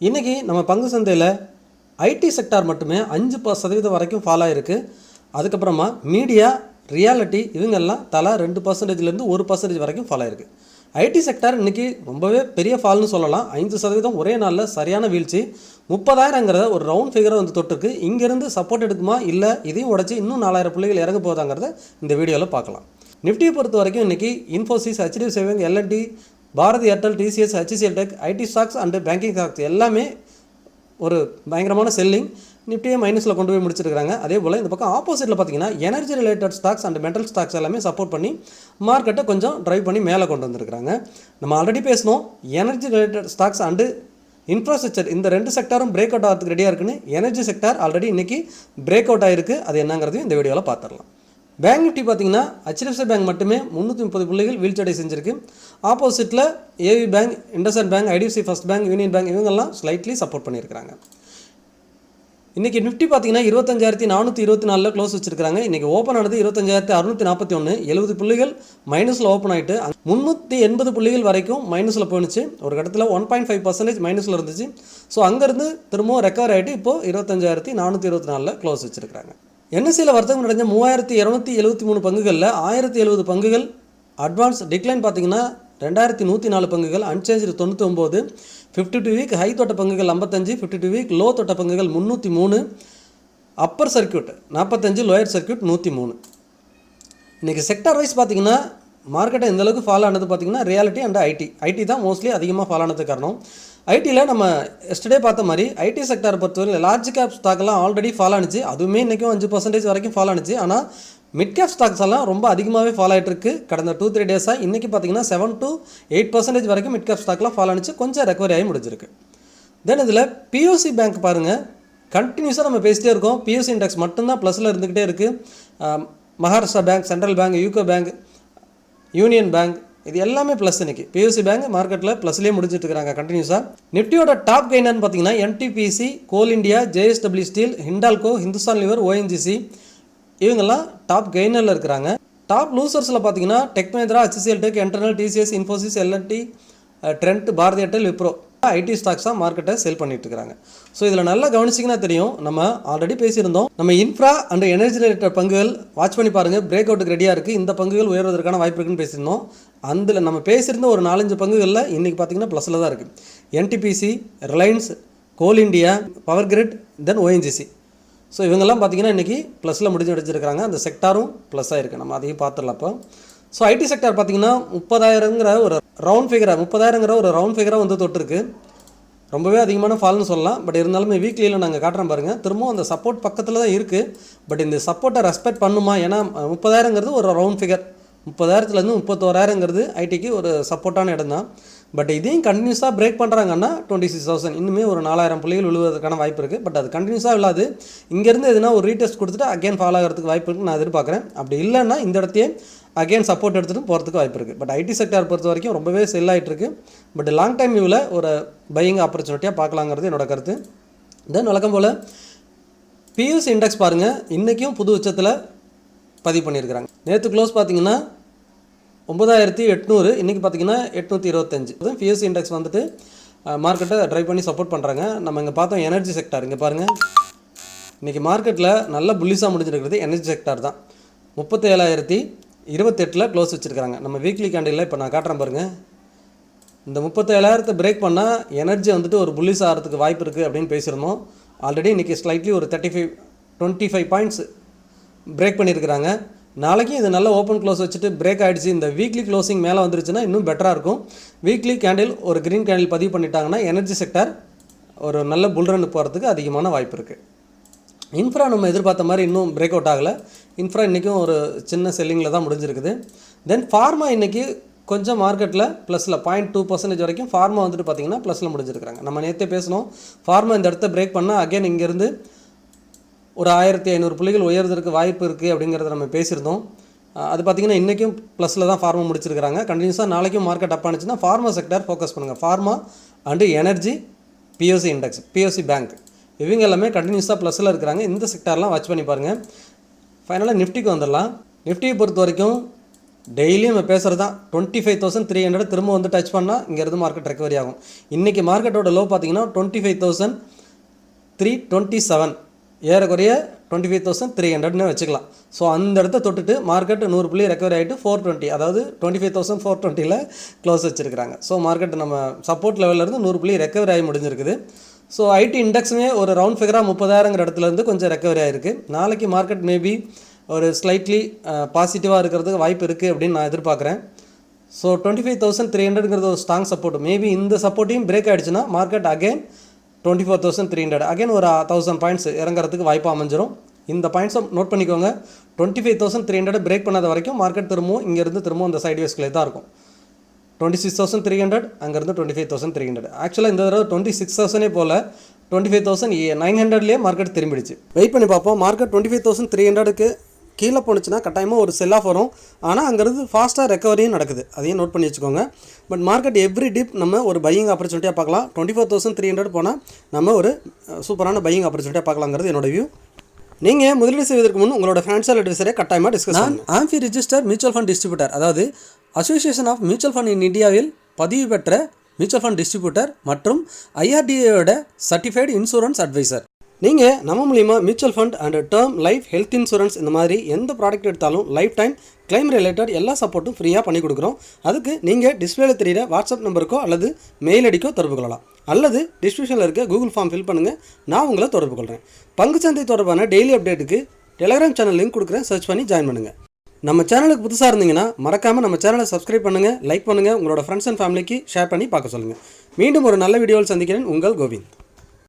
இன்றைக்கி நம்ம பங்கு சந்தையில் ஐடி செக்டார் மட்டுமே 5% வரைக்கும் ஃபால் ஆகிருக்கு. அதுக்கப்புறமா மீடியா, ரியாலிட்டி இவங்கெல்லாம் தலா 2%லேருந்து 1% வரைக்கும் ஃபால் ஆகிருக்கு. ஐடி செக்டார் இன்றைக்கி ரொம்பவே பெரிய ஃபால்னு சொல்லலாம். 5% ஒரே நாளில் சரியான வீழ்ச்சி. 30,000ங்கிற ஒரு ரவுண்ட் ஃபிகரை வந்து தொட்டிருக்கு. இங்கேருந்து சப்போர்ட் எடுக்குமா, இல்லை இதையும் உடச்சி இன்னும் 4,000 புள்ளிகள் இறங்க போதாங்கிறத இந்த வீடியோவில் பார்க்கலாம். நிஃப்டியை பொறுத்த வரைக்கும் இன்றைக்கி Infosys, HDFC Bank, L&T, Bharti Airtel, TCS, HCL Tech, IT stocks and banking stocks எல்லாமே ஒரு பயங்கரமான செல்லிங். நிஃப்டியை மைனஸில் கொண்டு போய் முடிச்சிருக்காங்க. அதே போல் இந்த பக்கம் ஆப்போசிட்டில் பார்த்தீங்கன்னா energy related stocks and metal stocks எல்லாமே சப்போர்ட் பண்ணி மார்க்கெட்டை கொஞ்சம் ட்ரைவ் பண்ணி மேலே கொண்டு வந்திருக்காங்க. நம்ம ஆல்ரெடி பேசணும், energy related stocks and infrastructure இந்த 2 செக்டாரும் பிரேக் அவுட் ஆகிறதுக்கு ரெடியாக இருக்குன்னு எனர்ஜி செக்டார் ஆல்ரெடி இன்றைக்கி பிரேக் அவுட் ஆகிருக்கு. அது என்னங்கிறதையும் இந்த வீடியோவில் பார்த்துடலாம். பேங்க் நிஃப்டி பார்த்தீங்கன்னா HDFC Bank மட்டுமே 330 புள்ளிகள் வீழ்ச்சியடை செஞ்சுருக்கு. ஆப்போசிட்டில் AV bank, IndusInd bank, IDFC first bank, union bank இவங்கெல்லாம் ஸ்லைட்லி சப்போர்ட் பண்ணியிருக்காங்க. இன்றைக்கி நிஃப்டி பார்த்தீங்கன்னா 25,424 க்ளோஸ் வச்சிருக்காங்க. இன்றைக்கி ஓப்பன் ஆனது 25,641, 70 புள்ளிகள் மைனஸில் ஓப்பன் ஆகிட்டு 380 புள்ளிகள் வரைக்கும் மைனஸில் போணுச்சு. ஒரு கட்டத்தில் 1.5% மைனஸில் இருந்துச்சு. ஸோ அங்கேருந்து திரும்பவும் ரெக்கவர் ஆகிட்டு இப்போது 25,424 க்ளோஸ் வச்சுருக்காங்க. NSEயில் வர்த்தகம் நடந்த 3,273 பங்குகளில் 1,070 பங்குகள் அட்வான்ஸ் டிக்ளைன் பார்த்தீங்கன்னா 2,104 பங்குகள் அன்சேஞ்சு 99, 52 வீக் ஹை தொட்ட பங்குகள் 55, 52 வீக் லோ தொட்ட பங்குகள் 303, அப்பர் சர்க்கியூட் 45, லோயர் சர்க்கியூட் 103. இன்றைக்கி செக்டார் வைஸ் பார்த்தீங்கன்னா மார்க்கெட்டை எந்த அளவுக்கு ஃபாலோ ஆனது பார்த்தீங்கன்னா ரியாலிட்டி அண்ட் ஐடி தான் மோஸ்ட்லி அதிகமாக ஃபாலோ ஆனதுக்கு காரணம். ஐடியில் நம்ம எஸ்டர்டே பார்த்த மாதிரி ஐடி செக்டாரை பொறுத்தவரை லார்ஜ் கேப் ஸ்டாக்லாம் ஆல்ரெடி ஃபாலோ ஆனிச்சு. அதுவுமே இன்றைக்கும் 5% வரைக்கும் ஃபாலோ ஆனிச்சு. ஆனால் மிட் கேப் ஸ்டாக்ஸ் எல்லாம் ரொம்ப அதிகமாகவே ஃபாலோ ஆகிட்டு இருக்கு. கடந்த 2-3 டேஸாக இன்றைக்கி பார்த்தீங்கன்னா 7 to 8% வரைக்கும் மிட் கேப் ஸ்டாக்லாம் ஃபாலோ ஆனிச்சு. கொஞ்சம் ரெக்கவரி ஆகி முடிஞ்சிருக்கு. தென் இதில் POC பேங்க் பாருங்கள், கண்டினியூஸாக நம்ம பேசிட்டே இருக்கோம். POC இண்டெக்ஸ் மட்டும்தான் ப்ளஸில் இருந்துக்கிட்டே இருக்குது. Maharashtra bank, central bank, UCO bank, union bank இது எல்லாமே ப்ளஸ். இன்றைக்கி POC பேங்க் மார்க்கெட்டில் ப்ளஸ்லேயே முடிஞ்சிட்டு இருக்கிறாங்க கண்டினியூஸாக. நிஃப்டியோட டாப் கெய்னர்னு பார்த்தீங்கன்னா NTPC, Coal India, JSW Steel, Hindalco, Hindustan Lever, ONGC இவங்கெல்லாம் டாப் கெய்னரில் இருக்கிறாங்க. டாப் லூசர்ஸில் பார்த்தீங்கன்னா Tech Mahindra, HCL Tech, internal, TCS, Infosys, L&T, Trent, Bharti Airtel, Wipro IT ஸ்டாக்ஸாக மார்க்கெட்டை செல் பண்ணிட்டு இருக்கிறாங்க. ஸோ இதில் நல்லா கவனிச்சிங்கன்னா தெரியும், நம்ம ஆல்ரெடி பேசியிருந்தோம், நம்ம இன்ஃப்ரா அண்ட் எனர்ஜி ரிலேட்டட் பங்குகள் வாட்ச் பண்ணி பாருங்கள், பிரேக் அவுட்டுக்கு ரெடியாக இருக்குது, இந்த பங்குகள் உயர்வதற்கான வாய்ப்பு இருக்குன்னு பேசியிருந்தோம். அதில் நம்ம பேசியிருந்த ஒரு 4-5 பங்குகளில் இன்றைக்கி பார்த்தீங்கன்னா ப்ளஸில் தான் இருக்குது. NTPC, ரிலையன்ஸ், கோல் இண்டியா, பவர் கிரிட், தென் ONGC. ஸோ இவங்கெல்லாம் பார்த்தீங்கன்னா இன்றைக்கி ப்ளஸில் முடிச்சிருக்காங்க. அந்த செக்டாரும் ப்ளஸ் ஆகிருக்கு. நம்ம அதையும் பார்த்துடலாம். இப்போ ஸோ ஐடி செக்டார் பார்த்தீங்கன்னா 30,000ங்கிற ஒரு ரவுண்ட் ஃபிகராக வந்து தொட்டிருக்கு. ரொம்பவே அதிகமான ஃபால்னு சொல்லலாம். பட் இருந்தாலுமே வீக்லியில் நாங்கள் காட்டுறோம் பாருங்கள், திரும்பவும் அந்த சப்போர்ட் பக்கத்தில் தான் இருக்குது. பட் இந்த சப்போர்ட்டை ரெஸ்பெக்ட் பண்ணுமா? ஏன்னா 30,000ங்கிறது ஒரு ரவுண்ட் ஃபிகர், 30,000லேருந்து 31,000ங்கிறது ஐடிக்கு ஒரு சப்போர்ட்டான இடம் தான். பட் இதையும் கண்டினியூஸாக பிரேக் பண்ணுறாங்கன்னா 26,000 இன்னுமே ஒரு 4,000 புள்ளிகள் விழுவதற்கான வாய்ப்பு இருக்குது. பட் அது கண்டினியூஸாக இல்லாது இங்கேருந்து எதுனா ஒரு ரீடெஸ்ட் கொடுத்துட்டு அகேன் ஃபாலோ ஆகிறதுக்கு வாய்ப்பு இருக்குன்னு நான் எதிர்பார்க்குறேன். அப்படி இல்லைன்னா இந்த இடத்தையே அகேன் சப்போர்ட் எடுத்துகிட்டு போகிறதுக்கு வாய்ப்பு இருக்குது. பட் ஐடி செக்டார் பொறுத்த வரைக்கும் ரொம்பவே செல் ஆகிட்டுருக்கு. பட் லாங் டைம் வியூவில் ஒரு பையிங் ஆப்பர்ச்சுனிட்டியாக பார்க்கலாங்கிறது என்னோட கருத்து. தென் வழக்கம் போல் POC இண்டெக்ஸ் பாருங்கள், இன்றைக்கும் புது உச்சத்தில் பதிவு பண்ணியிருக்கிறாங்க. நேற்று க்ளோஸ் பார்த்தீங்கன்னா 9,800, இன்றைக்கி பார்த்தீங்கன்னா 825. POC இண்டெக்ஸ் வந்துட்டு மார்க்கெட்டை ட்ரைவ் பண்ணி சப்போர்ட் பண்ணுறாங்க. நம்ம இங்கே பார்த்தோம் எனர்ஜி செக்டார், இங்கே பாருங்கள் இன்றைக்கி மார்க்கெட்டில் நல்ல புல்லிஸாக முடிஞ்சிருக்கிறது எனர்ஜி செக்டார் தான். 37,028 க்ளோஸ் வச்சுருக்காங்க. நம்ம வீக்லி கேண்டில் இப்போ நான் காட்டுறேன் பாருங்கள். இந்த 37,000 பிரேக் பண்ணால் எனர்ஜி வந்துட்டு ஒரு புல்லிஸ் ஆகிறதுக்கு வாய்ப்பு இருக்குது அப்படின்னு பேசியிருந்தோம். ஆல்ரெடி இன்றைக்கி ஸ்லைட்லி ஒரு 25 பாயிண்ட்ஸ் பிரேக் பண்ணியிருக்கிறாங்க. நாளைக்கு இது நல்ல ஓப்பன் க்ளோஸ் வச்சுட்டு பிரேக் ஆகிடுச்சு. இந்த வீக்லி க்ளோசிங் மேலே வந்துருச்சுன்னா இன்னும் பெட்டராக இருக்கும். வீக்லி கேண்டில் ஒரு க்ரீன் கேண்டில் பதிவு பண்ணிட்டாங்கன்னா எனர்ஜி செக்டார் ஒரு நல்ல புல்ரன் போகிறதுக்கு அதிகமான வாய்ப்பு இருக்குது. இன்ஃப்ரா நம்ம எதிர்பார்த்த மாதிரி இன்னும் பிரேக் அவுட் ஆகலை. இன்ஃப்ரா இன்றைக்கும் ஒரு சின்ன செல்லிங்கில் தான் முடிஞ்சிருக்குது. தென் ஃபார்மா இன்றைக்கி கொஞ்சம் மார்க்கெட்டில் ப்ளஸில் 0.2% வரைக்கும் ஃபார்மா வந்துட்டு பார்த்திங்கன்னா ப்ளஸில் முடிஞ்சிருக்கிறாங்க. நம்ம நேற்றே பேசணும், ஃபார்மா இந்த இடத்த பிரேக் பண்ணால் அகேன் இங்கேருந்து ஒரு 1,500 புள்ளிகள் உயர்வதற்கு வாய்ப்பு இருக்குது அப்படிங்கிறத நம்ம பேசியிருந்தோம். அது பார்த்திங்கன்னா இன்றைக்கும் ப்ளஸில் தான் ஃபார்மா முடிச்சிருக்கிறாங்க. கண்டினியூஸாக நாளைக்கும் மார்க்கெட் அப் ஆனிச்சுன்னா ஃபார்மா செக்டார் ஃபோக்கஸ் பண்ணுங்கள். Pharma and energy, POC index, POC bank இவங்க எல்லாமே கண்டினியூஸாக ப்ளஸில் இருக்கிறாங்க. இந்த செக்டார்லாம் வாட்ச் பண்ணி பாருங்கள். ஃபைனலாக நிஃப்டிக்கு வந்துடலாம். நிஃப்டியை பொறுத்த வரைக்கும் டெய்லியும் நம்ம பேசுகிறது தான் 25,300 திரும்ப வந்து டச் பண்ணால் இங்கேருந்து மார்க்கெட் ரெக்கவரி ஆகும். இன்றைக்கி மார்க்கெட்டோட லோ பார்த்தீங்கன்னா 25,327, ஏறக்குறைய 25,300ன்னு வச்சுக்கலாம். ஸோ அந்த இடத்த தொட்டுட்டு மார்க்கெட் 100 புள்ளி ரெக்கவரி ஆகிட்டு 420, அதாவது 25,420 க்ளோஸ் வச்சுருக்காங்க. ஸோ மார்க்கெட் நம்ம சப்போர்ட் லெவலிருந்து 100 புள்ளி ரெக்கவரி ஆகி முடிஞ்சிருக்குது. ஸோ ஐடி இண்டெக்ஸுமே ஒரு ரவுண்ட் ஃபிகராக 30,000ங்கிற இடத்துலேருந்து கொஞ்சம் ரெக்கவரி ஆகிருக்கு. நாளைக்கு மார்க்கெட் மேபி ஒரு ஸ்லைட்லி பாசிட்டிவாக இருக்கிறதுக்கு வாய்ப்பு இருக்குது அப்படின்னு நான் எதிர்பார்க்குறேன். ஸோ 25,300ங்கிறது ஒரு ஸ்ட்ராங் சப்போர்ட். மேபி இந்த சப்போர்ட்டையும் பிரேக் ஆகிடுச்சுன்னா மார்க்கெட் அகைன் 24,300 அகைன் ஒரு 1000 பாயிண்ட்ஸ் இறங்குறதுக்கு வாய்ப்பு அமைஞ்சிரும். இந்த பாயிண்ட்ஸை நோட் பண்ணிக்கோங்க. 25,300 பிரேக் பண்ணாத வரைக்கும் மார்க்கெட் திரும்பவும் இங்கேருந்து திரும்பவும் அந்த சைட்வேஸ்களே தான் இருக்கும். 26,300 அங்கேருந்து 25,300. ஆக்சுவலாக இந்த தடவை 26,000 போல் 25,900லேயே மார்க்கெட் திரும்பிடுச்சு. வெயிட் பண்ணி பார்ப்போம். மார்க்கெட் 25,300க்கு கீழே போணுச்சுன்னா கட்டாயமாக ஒரு செல் ஆஃப் வரும். ஆனால் அங்கேருந்து ஃபாஸ்ட்டாக ரெக்கவரியும் நடக்குது. அதையும் நோட் பண்ணி வச்சுக்கோங்க. பட் மார்க்கெட் எவ்ரி டிப் நம்ம ஒரு பையிங் ஆப்பர்ச்சுனிட்டியாக பார்க்கலாம். 24,300 போனால் நம்ம ஒரு சூப்பரான பையிங் ஆப்பர்ச்சுனிட்டியாக பார்க்கலாங்கிறது என்னோட வியூ. நீங்கள் முதலீடு செய்வதற்கு முன் உங்களோட ஃபினான்ஷியல் அட்வைசரை கட்டாயமாக டிஸ்கஸ் பண்ணுங்க. AMFI register mutual fund distributor, அதாவது association of mutual fund in இந்தியாவில் பதிவு பெற்ற மியூச்சுவல் ஃபண்ட் டிஸ்ட்ரிபியூட்டர் மற்றும் IRDAயோட சர்டிஃபைடு இன்சூரன்ஸ் அட்வைசர். நீங்கள் நம்ம மூலிமா mutual fund and term life health insurance இந்த மாதிரி எந்த ப்ராடக்ட் எடுத்தாலும் லைஃப் டைம் கிளைம் ரிலேட்டட் எல்லா சப்போர்ட்டும் ஃப்ரீயாக பண்ணி கொடுக்குறோம். அதுக்கு நீங்கள் டிஸ்பிளேல தெரிகிற வாட்ஸ்அப் நம்பருக்கோ அல்லது மெயில் ஐடிக்கோ தொடர்பு கொள்ளலாம். அல்லது டிஸ்கிரிப்ஷனில் இருக்க கூகுள் ஃபார்ம் ஃபில் பண்ணுங்கள், நான் உங்களை தொடர்பு கொள்கிறேன். பங்குச்சந்தை தொடர்பான டெய்லி அப்டேட்டுக்கு டெலிகிராம் சேனல் லிங்க் கொடுக்குறேன், சர்ச் பண்ணி ஜாயின் பண்ணுங்கள். நம்ம சேனலுக்கு புதுசாக இருந்தீங்கன்னா மறக்காமல் நம்ம சேனலை சப்ஸ்கிரைப் பண்ணுங்கள், லைக் பண்ணுங்கள், உங்களோட ஃப்ரெண்ட்ஸ் அண்ட் ஃபேமிலிக்கு ஷேர் பண்ணி பார்க்க சொல்லுங்கள். மீண்டும் ஒரு நல்ல வீடியோவில் சந்திக்கிறேன். உங்கள் கோவிந்த்.